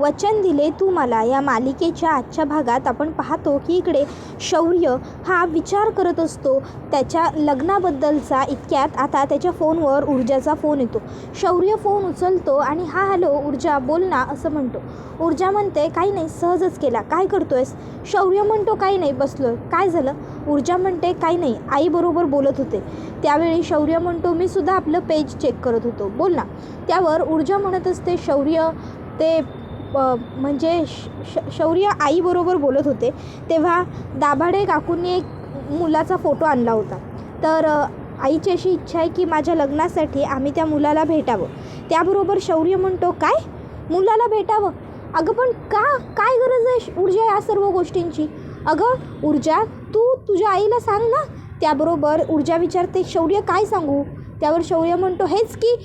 वचन दिले तू मला या मालिकेच्या आजच्या भागात आपण पाहतो की इकडे शौर्य हा विचार करत असतो त्याच्या लग्नाबद्दलचा. इतक्यात आता त्याच्या फोनवर ऊर्जाचा फोन येतो. शौर्य फोन उचलतो आणि हा हॅलो ऊर्जा बोल ना असं म्हणतो. ऊर्जा म्हणते काही नाही, सहजच केला. काय करतोयस? शौर्य म्हणतो काही नाही, बसलोय. काय झालं? ऊर्जा म्हणते काही नाही, आईबरोबर बोलत होते. त्यावेळी शौर्य म्हणतो मी सुद्धा आपलं पेज चेक करत होतो, बोल ना. त्यावर ऊर्जा म्हणत असते शौर्य ते म्हणजे शौर्य आईबरोबर बोलत होते तेव्हा दाभाडे काकूंनी एक मुलाचा फोटो आणला होता. तर आईची अशी इच्छा आहे की माझ्या लग्नासाठी आम्ही त्या मुलाला भेटावं. त्याबरोबर शौर्य म्हणतो काय, मुलाला भेटावं? अगं पण का, काय गरज आहे ऊर्जा या सर्व गोष्टींची? अगं ऊर्जा तू तुझ्या आईला सांग ना. त्याबरोबर ऊर्जा विचारते शौर्य काय सांगू? त्यावर शौर्य म्हणतो हेच की.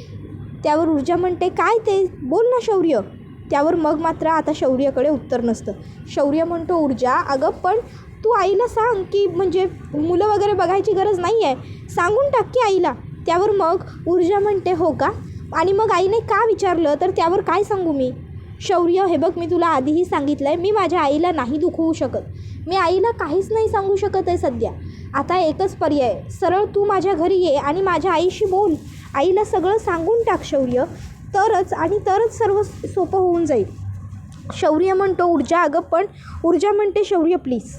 त्यावर ऊर्जा म्हणते काय ते, बोल ना शौर्य. त्यावर मग मात्र आता शौर्याकडे उत्तर नसतं. शौर्य म्हणतो ऊर्जा अगं पण तू आईला सांग की म्हणजे मुलं वगैरे बघायची गरज नाही आहे, सांगून टाक की आईला. त्यावर मग ऊर्जा म्हणते हो का, आणि मग आईने का विचारलं तर त्यावर काय सांगू मी? शौर्य हे बघ मी तुला आधीही सांगितलं आहे, मी माझ्या आईला नाही दुखवू शकत. मी आईला काहीच नाही सांगू शकत आहे सध्या. आता एकच पर्याय, सरळ तू माझ्या घरी ये आणि माझ्या आईशी बोल. आईला सगळं सांगून टाक शौर्य, तरच सर्व सोपं होऊन जाईल. शौर्य म्हणतो ऊर्जा अगं पण. ऊर्जा म्हणते शौर्य प्लीज,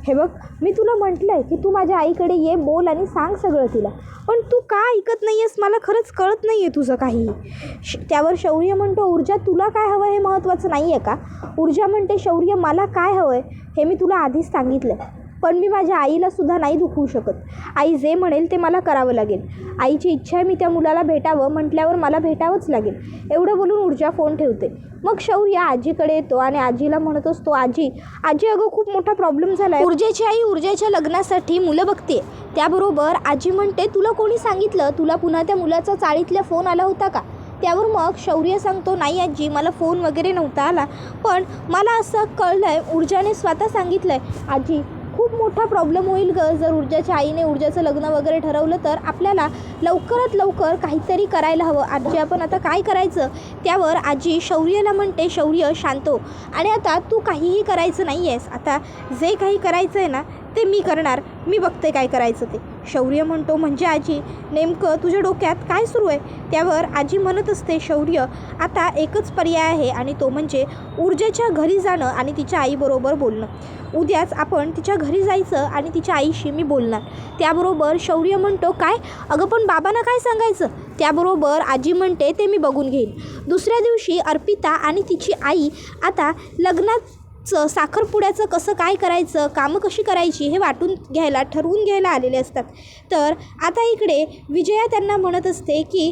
हे बघ मी तुला म्हटलं आहे की तू माझ्या आईकडे ये, बोल आणि सांग सगळं तिला, पण तू का ऐकत नाही आहेस? मला खरंच कळत नाही आहे तुझं काहीही. त्यावर शौर्य म्हणतो ऊर्जा तुला काय हवं हे महत्त्वाचं नाही आहे का? ऊर्जा म्हणते शौर्य मला काय हवं आहे हे मी तुला आधीच सांगितलं आहे, पण मी माझ्या आईला सुद्धा नाही दुखवू शकत. आई जे म्हणेल ते मला करावं लागेल. आईची इच्छा आहे मी त्या मुलाला भेटावं म्हटल्यावर मला भेटावंच लागेल. एवढं बोलून ऊर्जा फोन ठेवते. मग शौर्य आजीकडे येतो आणि आजीला म्हणत असतो आजी अगं खूप मोठा प्रॉब्लेम झाला आहे. ऊर्जेची आई ऊर्जेच्या लग्नासाठी मुलं बघते. त्याबरोबर आजी म्हणते तुला कोणी सांगितलं, तुला पुन्हा त्या मुलाचा चाळीतला फोन आला होता का? त्यावर मग शौर्य सांगतो नाही आजी मला फोन वगैरे नव्हता आला, पण मला असं कळलं आहे ऊर्जाने स्वतः सांगितलं आहे. आजी खूप मोठा प्रॉब्लेम होईल गं जर ऊर्जाच्या आईने ऊर्जाचं लग्न वगैरे ठरवलं तर. आपल्याला लवकरात लवकर काहीतरी करायला हवं. आजी आपण आता काय करायचं? त्यावर आजी शौर्यला म्हणते शौर्य शांत हो, आणि आता तू काहीही करायचं नाही आहेस. आता जे काही करायचं आहे ना ते मी करणार, मी बघते काय करायचं ते. शौर्य म्हणतो म्हणजे आजी नेमकं तुझ्या डोक्यात काय सुरू आहे? त्यावर आजी म्हणत असते शौर्य आता एकच पर्याय आहे आणि तो म्हणजे ऊर्जेच्या घरी जाणं आणि तिच्या आईबरोबर बोलणं. उद्याच आपण तिच्या घरी जायचं आणि तिच्या आईशी मी बोलणार. त्याबरोबर शौर्य म्हणतो काय? अगं पण बाबांना काय सांगायचं? त्याबरोबर आजी म्हणते ते मी बघून घेईन. दुसऱ्या दिवशी अर्पिता आणि तिची आई आता लग्नाचं साखरपुड्याचं कसं काय करायचं, कामं कशी करायची हे ठरवून घ्यायला आलेले असतात. तर आता इकडे विजया त्यांना म्हणत असते की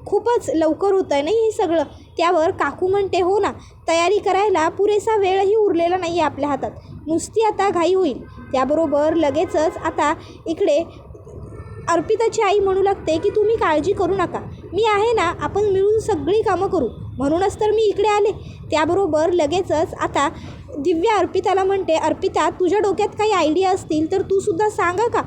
खूपच लवकर होतं आहे नाही हे सगळं. त्यावर काकू म्हणते हो ना, तयारी करायला पुरेसा वेळही उरलेला नाही आहे आपल्या हातात, नुसती आता घाई होईल. त्याबरोबर लगेचच आता इकडे अर्पिताची आई म्हणू लागते की तुम्ही काळजी करू नका, मी आहे ना, आपण मिळून सगळी कामं करू, म्हणूनच तर मी इकडे आले. त्याबरोबर लगेचच आता दिव्या अर्पिताला म्हणते अर्पिता तुझ्या डोक्यात काही आयडिया असतील तर तू सुद्धा सांगा का,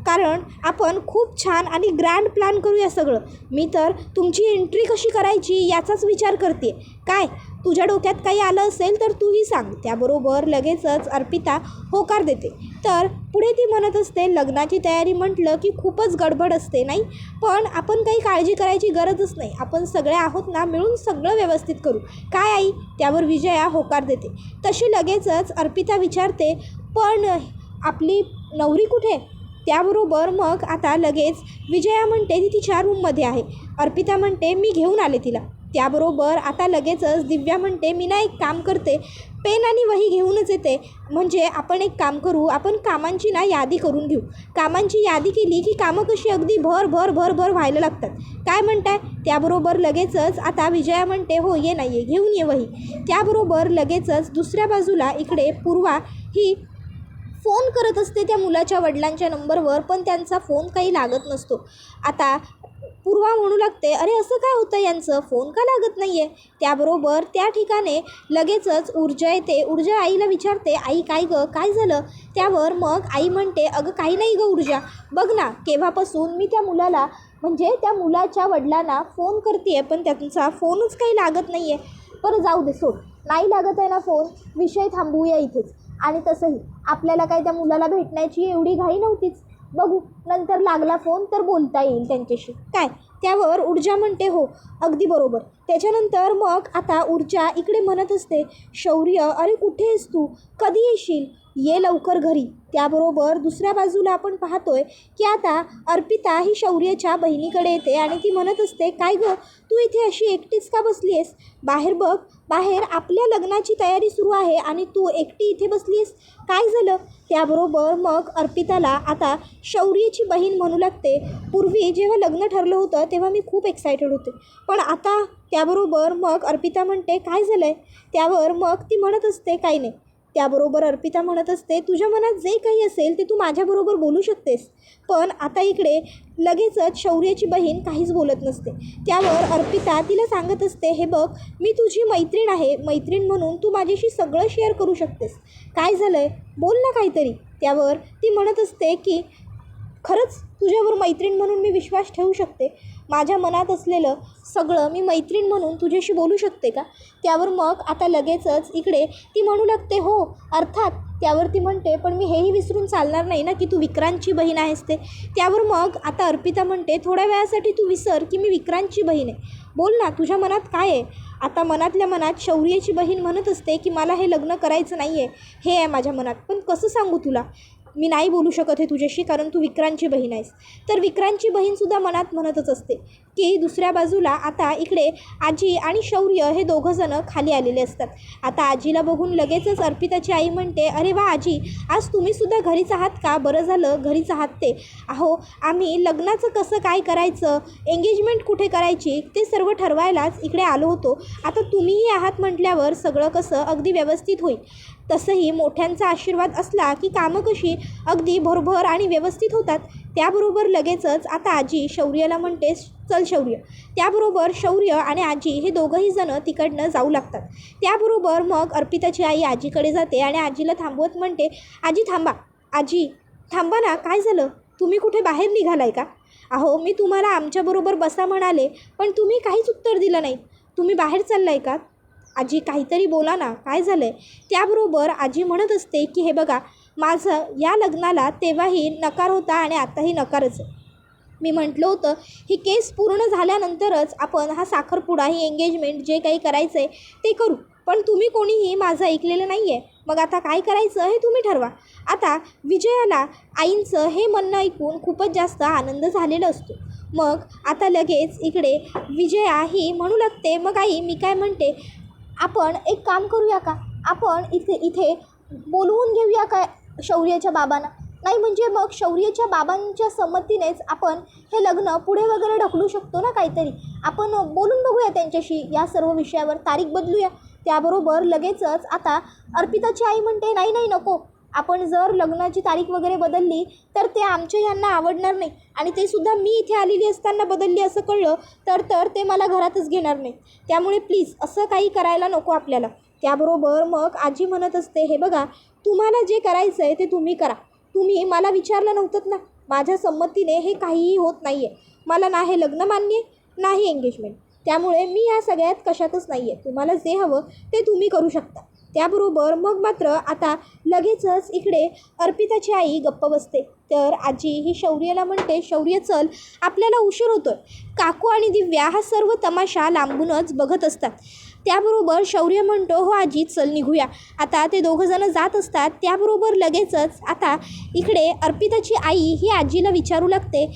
कारण आपण खूप छान आणि ग्रँड प्लॅन करूया सगळं. मी तर तुमची एंट्री कशी करायची याचाच विचार करते. काय तुझ्या डोक्यात काही आलं असेल तर तूही सांग. त्याबरोबर लगेचच अर्पिता होकार देते. तर पुढे ती म्हणत असते लग्नाची तयारी म्हटलं की खूपच गडबड असते नाही, पण आपण काही काळजी करायची गरजच नाही, आपण सगळे आहोत ना, मिळून सगळं व्यवस्थित करू. काय आई? त्यावर विजया होकार देते. तशी लगेचच अर्पिता विचारते पण आपली नवरी कुठे? त्याबरोबर मग आता लगेच विजया म्हणते ती तिच्या रूममध्ये आहे. अर्पिता म्हणते मी घेऊन आले तिला. त्याबरोबर आता लगेचच दिव्या म्हणते मी ना एक काम करते, पेन आणि वही घेऊनच येते, म्हणजे आपण एक काम करू, आपण कामांची ना यादी करून घेऊ. कामांची यादी केली की कामं कशी अगदी भर भर भर भर व्हायला लागतात. काय म्हणताय? त्याबरोबर लगेचच आता विजया म्हणते हो ये ना, ये घेऊन ये वही. त्याबरोबर लगेचच दुसऱ्या बाजूला इकडे पूर्वा ही फोन करत असते त्या मुलाच्या वडिलांच्या नंबरवर, पण त्यांचा फोन काही लागत नसतो. आता पूर्वा म्हणू लागते अरे असं काय होतं यांचं, फोन का लागत नाही आहे? त्याबरोबर त्या ठिकाणी लगेचच ऊर्जा येते. ऊर्जा आईला विचारते आई काय गं काय झालं? त्यावर मग आई म्हणते अगं काही नाही गं ऊर्जा, बघ ना केव्हापासून मी त्या मुलाला म्हणजे त्या मुलाच्या वडिलांना फोन करते आहे पण त्यांचा फोनच काही लागत नाही आहे. बरं जाऊ दे, सोड, नाही लागत आहे ना फोन, विषय थांबवूया इथेच. आणि तसंही आपल्याला काय त्या मुलाला भेटण्याची एवढी घाई नव्हतीच, बघू नंतर लागला फोन तर बोलता येईल त्यांच्याशी काय. त्यावर ऊर्जा म्हणते हो अगदी बरोबर. त्याच्यानंतर मग आता ऊर्जा इकडे म्हणत असते, शौर्य अरे कुठे आहेस तू, कधी येशील, ये लवकर घरी. त्याबरोबर दुसऱ्या बाजूला आपण पाहतोय की आता अर्पिता ही शौर्याच्या बहिणीकडे येते आणि ती म्हणत असते, काय गं तू इथे अशी एकटीच का बसली आहेस, बाहेर बघ, बाहेर आपल्या लग्नाची तयारी सुरू आहे आणि तू एकटी इथे बसली आहेस, काय झालं. त्याबरोबर मग अर्पिताला आता शौर्याची बहीण म्हणू लागते, पूर्वी जेव्हा लग्न ठरलं होतं तेव्हा मी खूप एक्सायटेड होते, पण आता. त्याबरोबर मग अर्पिता म्हणते, काय झालं आहे. त्यावर मग ती म्हणत असते, काही नाही. त्याबरोबर अर्पिता म्हणत असते, तुझ्या मनात जे काही असेल ते तू माझ्याबरोबर बोलू शकतेस. पण आता इकडे लगेचच शौर्याची बहीण काहीच बोलत नसते. त्यावर अर्पिता तिला सांगत असते, हे बघ मी तुझी मैत्रीण आहे, मैत्रीण म्हणून तू माझ्याशी सगळं शेअर करू शकतेस, काय झालं आहे बोल ना काहीतरी. त्यावर ती म्हणत असते की खरंच तुझ्यावर मैत्रीण म्हणून मी विश्वास ठेवू शकते, माझ्या मनात असलेलं सगळं मी मैत्रीण म्हणून तुझ्याशी बोलू शकते का. त्यावर मग आता लगेचच इकडे ती म्हणू लागते, हो अर्थात. त्यावर ती म्हणते, पण मी हेही विसरून चालणार नाही ना की तू विक्रांतची बहीण आहेस ते. त्यावर मग आता अर्पिता म्हणते, थोड्या वेळासाठी तू विसर की मी विक्रांतची बहीण आहे, बोल ना तुझ्या मनात काय आहे. आता मनातल्या मनात शौर्याची बहीण म्हणत असते की मला हे लग्न करायचं नाही आहे, हे आहे माझ्या मनात, पण कसं सांगू तुला, मी नाही बोलू शकत हे तुझ्याशी कारण तू विक्रांतची बहीण आहेस. तर विक्रांतची बहीणसुद्धा मनात म्हणतच असते की दुसऱ्या बाजूला आता इकडे आजी आणि शौर्य हे दोघंजणं खाली आलेले असतात. आता आजीला बघून लगेचच अर्पिताची आई म्हणते, अरे वा आजी, आज तुम्हीसुद्धा घरीच आहात का, बरं झालं घरीच आहात ते. अहो आम्ही लग्नाचं कसं काय करायचं, एंगेजमेंट कुठे करायची ते सर्व ठरवायलाच इकडे आलो होतो, आता तुम्हीही आहात म्हटल्यावर सगळं कसं अगदी व्यवस्थित होईल. तसंही मोठ्यांचा आशीर्वाद असला की कामं कशी अगदी भरभर आणि व्यवस्थित होतात. त्याबरोबर लगेचच आता आजी शौर्याला म्हणते, चल शौर्य. त्याबरोबर शौर्य आणि आजी हे दोघंही जणं तिकडनं जाऊ लागतात. त्याबरोबर मग अर्पिताची आई आजीकडे जाते आणि आजीला थांबवत म्हणते, आजी थांबा, आजी थांबा ना, काय झालं, तुम्ही कुठे बाहेर निघालाय का. अहो मी तुम्हाला आमच्याबरोबर बसा म्हणाले पण तुम्ही काहीच उत्तर दिलं नाही, तुम्ही बाहेर चाललाय का. आजी काहीतरी बोला ना, काय झालं आहे. त्याबरोबर आजी म्हणत असते की हे बघा, माझं या लग्नाला तेव्हाही नकार होता आणि आत्ताही नकारच आहे. मी म्हटलं होतं ही केस पूर्ण झाल्यानंतरच आपण हा साखरपुडा, ही एंगेजमेंट जे काही करायचं आहे ते करू, पण तुम्ही कोणीही माझं ऐकलेलं नाही आहे. मग आता काय करायचं हे तुम्ही ठरवा. आता विजयाला आईंचं हे म्हणणं ऐकून खूपच जास्त आनंद झालेला असतो. मग आता लगेच इकडे विजया ही म्हणू लागते, मग आई मी काय म्हणते, आपण एक काम करूया का, आपण इथे बोलवून घेऊया का शौर्याच्या बाबांना. नाही म्हणजे मग शौर्याच्या बाबांच्या संमतीनेच आपण हे लग्न पुढे वगैरे ढकलू शकतो ना, काहीतरी आपण बोलून बघूया त्यांच्याशी या सर्व विषयावर, तारीख बदलूया. त्याबरोबर लगेचच आता अर्पिताची आई म्हणते, नाही नाही नको, आपण जर लग्नाची तारीख वगैरे बदलली तर ते आमच्या यांना आवडणार नाही आणि ते सुद्धा मी इथे आलेली असताना बदलली असं कळलं तर ते मला घरातच घेणार नाही, त्यामुळे प्लीज असं काही करायला नको आपल्याला. त्याबरोबर मग आजी म्हणत असते, हे बघा तुम्हाला जे करायचं आहे ते तुम्ही करा, तुम्ही मला विचारलं नव्हतं ना, माझ्या संमतीने हे काहीही होत नाही आहे, मला ना हे लग्न मान्य आहे नाही एंगेजमेंट, त्यामुळे मी या सगळ्यात कशातच नाही आहे, तुम्हाला जे हवं ते तुम्ही करू शकता. त्याबरोबर मग मात्र आता लगेचच इकडे अर्पिताची आई गप्प बसते. तर आजी ही शौर्याला म्हणते, शौर्य चल आपल्याला उशीर होतोय. काकू आणि दिव्या हा सर्व तमाशा लांबूनच बघत असतात. त्याबरोबर शौर्य म्हणतो, हो आजी चल निघूया. आता ते दोघंजणं जात असतात. त्याबरोबर लगेचच आता इकडे अर्पिताची आई ही आजीला विचारू लागते,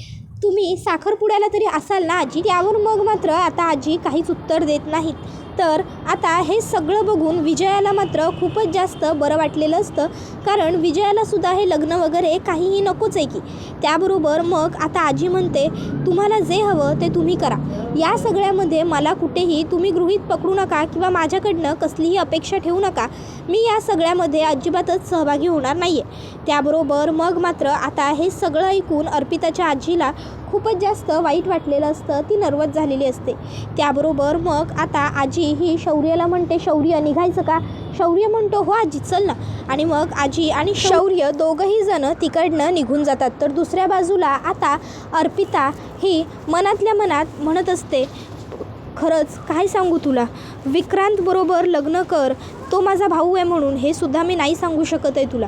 तुम्ही साखरपुड्याला तरी असाल ना आजी. त्यावर मग मात्र आता आजी काहीच उत्तर देत नाहीत. तर आता हे सगळं बघून विजयाला मात्र खूपच जास्त बरं वाटलेलं असतं, कारण विजयालासुद्धा हे लग्न वगैरे काहीही नकोच आहे की. त्याबरोबर मग आता आजी म्हणते, तुम्हाला जे हवं ते तुम्ही करा, या सगळ्यामध्ये मला कुठेही तुम्ही गृहीत पकडू नका किंवा माझ्याकडनं कसलीही अपेक्षा ठेवू नका, मी या सगळ्यामध्ये अजिबातच सहभागी होणार नाही आहे. त्याबरोबर मग मात्र आता हे सगळं ऐकून अर्पिताच्या आजीला खूपच जास्त वाईट वाटलेलं असतं, ती नर्वस झालेली असते. त्याबरोबर मग आता आजी ही शौर्याला म्हणते, शौर्य निघायचं का. शौर्य म्हणतो, हो आजी चल ना. आणि मग आजी आणि शौर्य दोघंही जण तिकडनं निघून जातात. तर दुसऱ्या बाजूला आता अर्पिता ही मनातल्या मनात म्हणत असते, खरंच काय सांगू तुला, विक्रांतबरोबर लग्न कर, तो माझा भाऊ आहे म्हणून हे सुद्धा मी नाही सांगू शकत आहे तुला.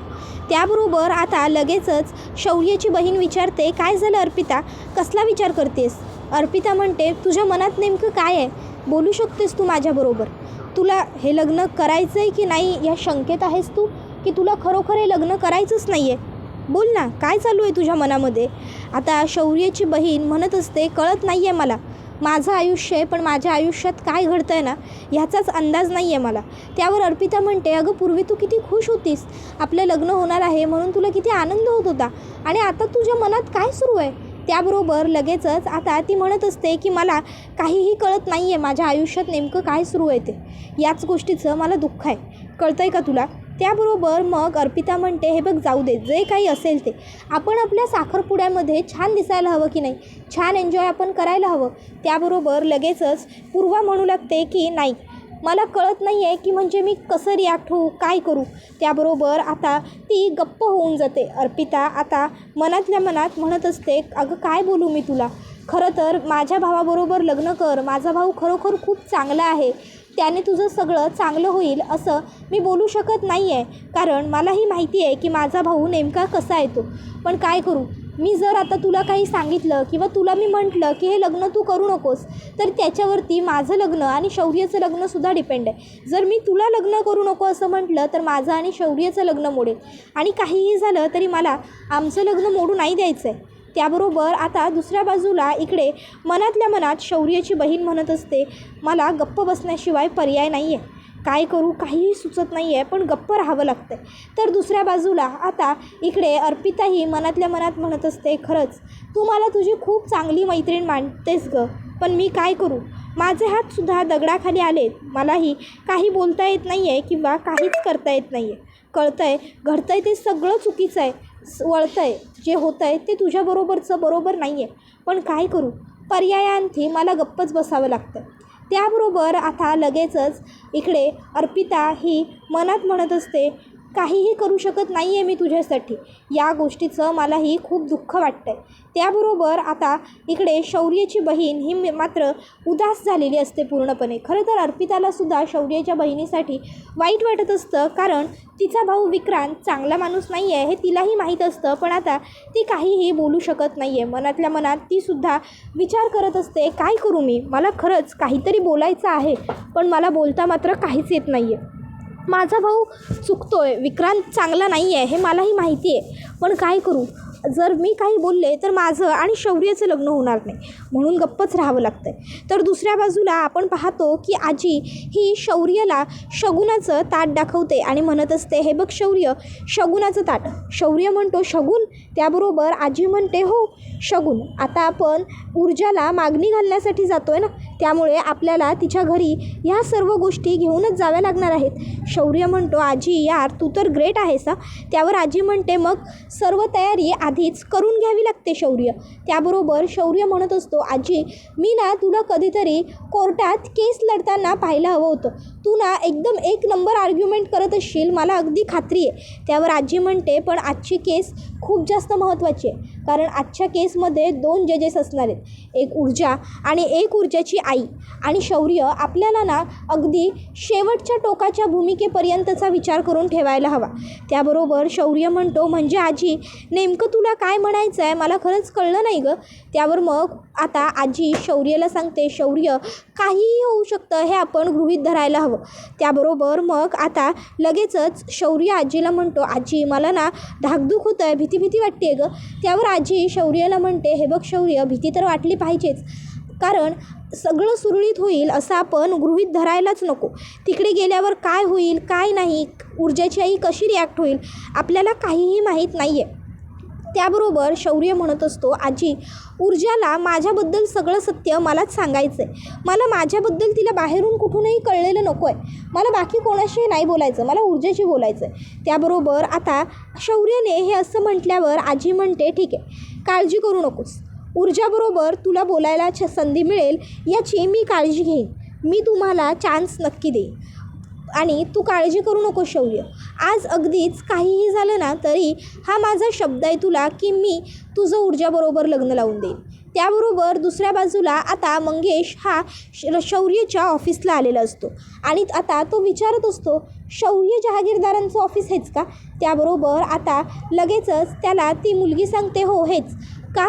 त्याबरोबर आता लगेचच शौर्याची बहीण विचारते, काय झालं अर्पिता, कसला विचार करतेस? अर्पिता म्हणते, तुझ्या मनात नेमकं काय आहे, बोलू शकतेस तू माझ्याबरोबर? तुला हे लग्न करायचं आहे की नाही या शंकेत आहेस तू, की तुला खरोखर हे लग्न करायचंच नाही आहे? बोल ना, काय चालू आहे तुझ्या मनामध्ये? आता शौर्याची बहीण म्हणत असते, कळत नाही आहे मला, माझं आयुष्य आहे पण माझ्या आयुष्यात काय घडतं आहे ना ह्याचाच अंदाज नाही आहे मला. त्यावर अर्पिता म्हणते, अगं पूर्वी तू किती खुश होतीस, आपलं लग्न होणार आहे म्हणून तुला किती आनंद होत होता, आणि आता तुझ्या मनात काय सुरू आहे? त्याबरोबर लगेचच आता ती म्हणत असते की मला काहीही कळत नाही आहे, माझ्या आयुष्यात नेमकं काय सुरू आहे ते, याच गोष्टीचं मला दुःख आहे, कळतं आहे का तुला? त्याबरोबर मग अर्पिता म्हणते, हे बघ जाऊ दे, जे काही असेल ते, आपण आपल्या साखरपुड्यामध्ये छान दिसायला हवं की नाही, छान एन्जॉय आपण करायला हवं. त्याबरोबर लगेचच पूर्वा म्हणू लागते की नाही, मला कळत नाही आहे की म्हणजे मी कसं रिॲक्ट होऊ, काय करू. त्याबरोबर आता ती गप्प होऊन जाते. अर्पिता आता मनातल्या मनात म्हणत असते, अगं काय बोलू मी तुला, खरं तर माझ्या भावाबरोबर लग्न कर, माझा भाऊ खरोखर खूप चांगला आहे, त्याने तुझं सगळं चांगलं होईल असं मी बोलू शकत नाही आहे, कारण मलाही माहिती आहे की माझा भाऊ नेमका कसा येतो. पण काय करू, मी जर आता तुला काही सांगितलं किंवा तुला मी म्हटलं की हे लग्न तू करू नकोस, तर त्याच्यावरती माझं लग्न आणि शौर्याचं लग्नसुद्धा डिपेंड आहे. जर मी तुला लग्न करू नको असं म्हटलं तर माझं आणि शौर्याचं लग्न मोडेल, आणि काहीही झालं तरी मला आमचं लग्न मोडू नाही द्यायचं आहे. त्याबरोबर आता दुसऱ्या बाजूला इकडे मनातल्या मनात शौर्याची बहीण म्हणत असते, मला गप्प बसण्याशिवाय पर्याय नाही आहे, काय करू काहीही सुचत नाही आहे, पण गप्प राहावं लागतं आहे. तर दुसऱ्या बाजूला आता इकडे अर्पिताही मनातल्या मनात म्हणत असते, खरंच तू मला तुझी खूप चांगली मैत्रीण मानतेस गं, पण मी काय करू, माझे हातसुद्धा दगडाखाली आलेत, मलाही काही बोलता येत नाही आहे किंवा काहीच करता येत नाही आहे. कळतं आहे, घडतं आहे ते सगळं चुकीचं आहे, वळतं आहे, जे होतं आहे ते तुझ्याबरोबरचं बरोबर नाही आहे, पण काय करू, पर्यायांती मला गप्पच बसावं लागतं. त्याबरोबर आता लगेचच इकडे अर्पिता ही मनात म्हणत असते, काहीही करू शकत नाही आहे मी तुझ्यासाठी, या गोष्टीचं मलाही खूप दुःख वाटतं आहे. त्याबरोबर आता इकडे शौर्याची बहीण ही मात्र उदास झालेली असते पूर्णपणे. खरं तर अर्पितालासुद्धा शौर्याच्या बहिणीसाठी वाईट वाटत असतं, कारण तिचा भाऊ विक्रांत चांगला माणूस नाही आहे हे तिलाही माहीत असतं, पण आता ती काहीही बोलू शकत नाही आहे. मनातल्या मनात तीसुद्धा विचार करत असते, काय करू मी, मला खरंच काहीतरी बोलायचं आहे, पण मला बोलता मात्र काहीच येत नाही आहे. माझा भाऊ चुकतो आहे, विक्रांत चांगला नाही आहे हे मलाही माहिती आहे, पण काय करू, जर मी काही बोलले तर माझं आणि शौर्याचं लग्न होणार नाही, म्हणून गप्पच राहावं लागतं आहे. तर दुसऱ्या बाजूला आपण पाहतो की आजी ही शौर्याला शगुनाचं ताट दाखवते आणि म्हणत असते, हे बघ शौर्य, शगुनाचं ताट. शौर्य म्हणतो, शगुन? त्याबरोबर आजी म्हणते, हो शगुन. आता आपण ऊर्जाला मागणी घालण्यासाठी जातो आहे ना, त्यामुळे आपल्याला तिच्या घरी ह्या सर्व गोष्टी घेऊनच जाव्या लागणार आहेत. शौर्य म्हणतो, आजी यार तू तर ग्रेट आहेस. त्यावर आजी म्हणते, मग सर्व तयारी आधीच करून घ्यावी लागते शौर्य. त्याबरोबर शौर्य म्हणत असतो, आजी मी ना तुला कधीतरी कोर्टात केस लढताना पाहायला हवं होतं, तू ना एकदम एक नंबर आर्ग्युमेंट करत असशील, मला अगदी खात्री आहे. त्यावर आजी म्हणते, पण आजची केस खूप जास्त महत्त्वाची आहे, कारण आजच्या केसमध्ये 2 जजेस असणार आहेत, एक ऊर्जा आणि एक ऊर्जाची आई. आणि शौर्य आपल्याला ना अगदी शेवटच्या टोकाच्या भूमिकेपर्यंतचा विचार करून ठेवायला हवा. त्याबरोबर शौर्य म्हणतो, म्हणजे आजी नेमकं तुला काय म्हणायचं आहे, मला खरंच कळलं नाही गं. त्यावर मग आता आजी शौर्याला सांगते, शौर्य काहीही होऊ शकतं हे आपण गृहीत धरायला हवं. त्याबरोबर मग आता लगेचच शौर्य आजीला म्हणतो, आजी मला ना धाकधूक होतं आहे, भीती वाटते गं. त्यावर आजी शौर्याला म्हणते, हे बघ शौर्य, भीती तर वाटली पाहिजेच, कारण सगळं सुरळीत होईल असं आपण गृहीत धरायलाच नको. तिकडे गेल्यावर काय होईल काय नाही, ऊर्जाची आई कशी रिॲक्ट होईल, आपल्याला काहीही माहीत नाही आहे. त्याबरोबर शौर्य म्हणत असतो, आजी ऊर्जाला माझ्याबद्दल सगळं सत्य मलाच सांगायचं आहे, मला माझ्याबद्दल तिला बाहेरून कुठूनही कळलेलं नको आहे, मला बाकी कोणाशीही नाही बोलायचं, मला ऊर्जाशी बोलायचं आहे. त्याबरोबर आता शौर्याने हे असं म्हटल्यावर आजी म्हणते, ठीक आहे, काळजी करू नकोस, ऊर्जाबरोबर तुला बोलायला संधी मिळेल याची मी काळजी घेईन, मी तुम्हाला चान्स नक्की देईन, आणि तू काळजी करू नको शौर्य. आज अगदीच काहीही झालं ना तरी हा माझा शब्द आहे तुला की मी तुझं ऊर्जाबरोबर लग्न लावून देईन. त्याबरोबर दुसऱ्या बाजूला आता मंगेश हा शौर्यच्या ऑफिसला आलेला असतो आणि आता तो विचारत असतो, शौर्य जहागीरदारांचं ऑफिस हेच का? त्याबरोबर आता लगेचच त्याला ती मुलगी सांगते, हो हेच का,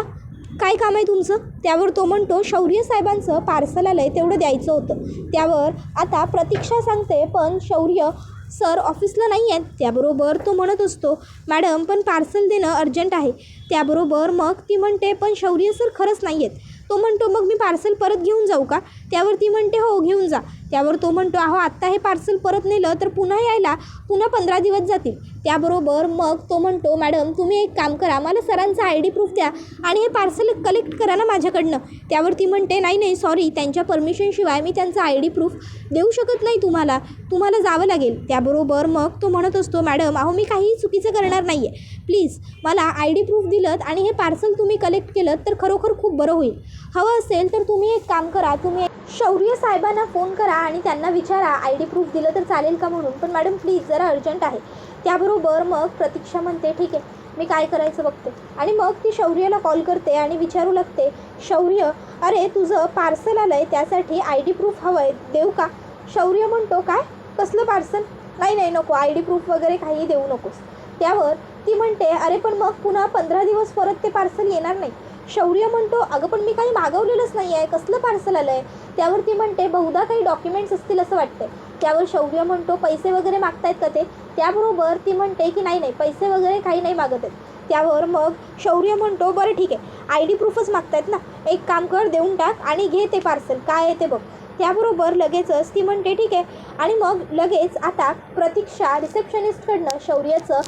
काय काम आहे तुमचं? त्यावर तो म्हणतो, शौर्य साहेबांचं पार्सल आलं आहे तेवढं द्यायचं होतं. त्यावर आता प्रतीक्षा सांगते, पण शौर्य सर ऑफिसला नाही आहेत. त्याबरोबर तो म्हणत असतो, मॅडम पण पार्सल देणं अर्जंट आहे. त्याबरोबर मग ती म्हणते, पण शौर्य सर खरंच नाही आहेत. तो म्हणतो, मग मी पार्सल परत घेऊन जाऊ का? त्यावर ती म्हणते, हो घेऊन जा. त्यावर तो म्हणतो, अहो आत्ता हे पार्सल परत नेलं तर पुन्हा यायला 15 दिवस जातील. त्याबरोबर मग तो म्हणतो, मॅडम तुम्ही एक काम करा, मला सरांचा ID प्रूफ द्या आणि हे पार्सल कलेक्ट करा ना माझ्याकडनं. त्यावर ती म्हणते, नाही सॉरी, त्यांच्या परमिशनशिवाय मी त्यांचा ID प्रूफ देऊ शकत नाही तुम्हाला जावं लागेल. त्याबरोबर मग तो म्हणत असतो, मॅडम अहो मी काहीही चुकीचं करणार नाही आहे, प्लीज मला ID प्रूफ दिलं आणि हे पार्सल तुम्ही कलेक्ट केलं तर खरोखर खूप बरं होईल. हवं असेल तर तुम्ही एक काम करा, तुम्ही शौर्य साहेबांना फोन करा आणि त्यांना विचारा ID प्रूफ दिलं तर चालेल का म्हणून, पण मॅडम प्लीज जरा अर्जंट आहे. त्याबरोबर मग प्रतीक्षा म्हणते, ठीक आहे मी काय करायचं बघते. आणि मग ती शौर्याला कॉल करते आणि विचारू लागते, शौर्य अरे तुझं पार्सल आलं आहे त्यासाठी ID प्रूफ हवं आहे, देऊ का? शौर्य म्हणतो, काय कसलं पार्सल? नाही नको, ID प्रूफ वगैरे काही देऊ नकोस. त्यावर ती म्हणते, अरे पण मग पुन्हा 15 दिवस परत ते पार्सल येणार नाही. शौर्य म्हणतो, अगं पण मी काही मागवलेलंच नाही आहे, कसलं पार्सल आलं आहे? त्यावर ती म्हणते, बहुधा काही डॉक्युमेंट्स असतील असं वाटते. त्यावर शौर्य म्हणतो, पैसे वगैरे मागतायत का ते? त्याबरोबर ती म्हणते की नाही पैसे वगैरे काही नाही मागत आहेत. त्यावर मग शौर्य म्हणतो, बरं ठीक आहे ID प्रूफच मागतायत ना, एक काम कर देऊन टाक आणि घे ते पार्सल काय आहे ते बघ. त्याबरोबर लगेचच ती म्हणते ठीक आहे आणि मग लगेच आता प्रतीक्षा रिसेप्शनिस्टकडनं शौर्याचं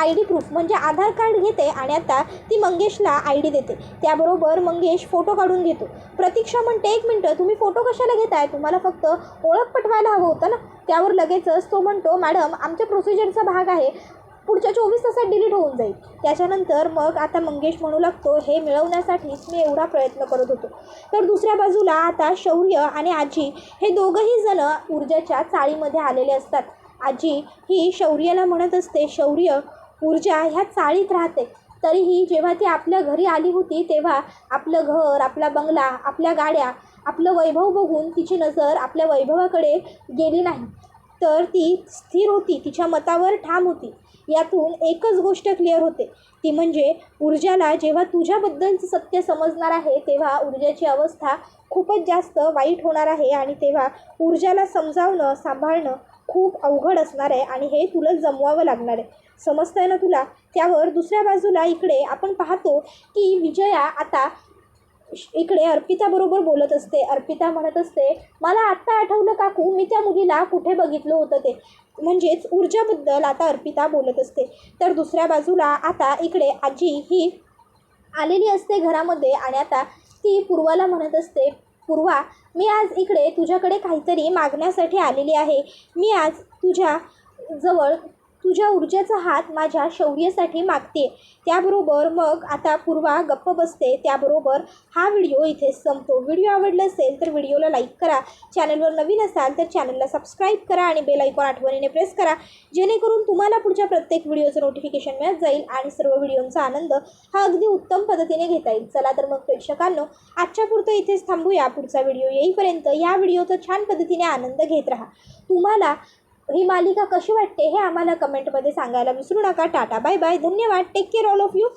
ID प्रूफ म्हणजे आधार कार्ड घेते आणि आता ती मंगेशला ID देते. त्याबरोबर मंगेश फोटो काढून घेतो. प्रतीक्षा म्हणते, एक मिनटं तुम्ही फोटो कशाला घेताय, तुम्हाला फक्त ओळख पटवायला हवं होतं ना. त्यावर लगेचच तो म्हणतो, मॅडम आमच्या प्रोसिजरचा भाग आहे, पुढच्या 24 तासात डिलीट होऊन जाईल. त्याच्यानंतर मग आता मंगेश म्हणू लागतो, हे मिळवण्यासाठीच मी एवढा प्रयत्न करत होतो. तर दुसऱ्या बाजूला आता शौर्य आणि आजी हे दोघंही जण ऊर्जाच्या चाळीमध्ये आलेले असतात. आजी ही शौर्याला म्हणत असते, शौर्य ऊर्जा ह्या चाळीत राहते, तरीही जेव्हा ती आपल्या घरी आली होती तेव्हा आपलं घर, आपला बंगला, आपल्या गाड्या, आपलं वैभव बघून तिची नजर आपल्या वैभवाकडे गेली नाही, तर ती स्थिर होती, तिच्या मतावर ठाम होती. यातून एकच गोष्ट क्लिअर होते, ती म्हणजे ऊर्जाला जेव्हा तुझ्याबद्दलचं सत्य समजणार आहे तेव्हा ऊर्जाची अवस्था खूपच जास्त वाईट होणार आहे आणि तेव्हा ऊर्जाला समजावणं, सांभाळणं खूप अवघड असणार आहे आणि हे तुला जमवावं लागणार आहे. समजतंय ना तुला? त्यावर दुसऱ्या बाजूला इकडे आपण पाहतो की विजया आता इकडे अर्पिताबरोबर बोलत असते. अर्पिता म्हणत असते, मला आत्ता आठवलं काकू, मी त्या मुलीला कुठे बघितलं होतं ते, म्हणजेच ऊर्जाबद्दल आता अर्पिता बोलत असते. तर दुसऱ्या बाजूला आता इकडे आजी ही आलेली असते घरामध्ये आणि आता ती पूर्वाला म्हणत असते, पूर्वा मी आज इकडे तुझ्याकडे काहीतरी मागण्यासाठी आलेली आहे. मी आज तुझ्याजवळ तुझ्या ऊर्जेचा हात माझ्या शौर्यासाठी मागते. त्याबरोबर मग आता पूर्वा गप्प बसते. त्याबरोबर हा व्हिडिओ इथेच संपतो. व्हिडिओ आवडला असेल तर व्हिडिओला लाईक करा, चॅनलवर नवीन असाल तर चॅनलला सबस्क्राईब करा आणि बेल आयकॉन आठवणीने प्रेस करा, जेणेकरून तुम्हाला पुढच्या प्रत्येक व्हिडिओचं नोटिफिकेशन मिळत जाईल आणि सर्व व्हिडिओंचा आनंद हा अगदी उत्तम पद्धतीने घेता येईल. चला तर मग प्रेक्षकांनो, आजच्या पुरतं इथेच थांबूया. पुढचा व्हिडिओ येईपर्यंत या व्हिडिओचा छान पद्धतीने आनंद घेत राहा. तुम्हाला ही मालिका कशी वाटते हे आम्हाला कमेंटमध्ये सांगायला विसरू नका. टाटा बाय बाय, धन्यवाद, take care all of you.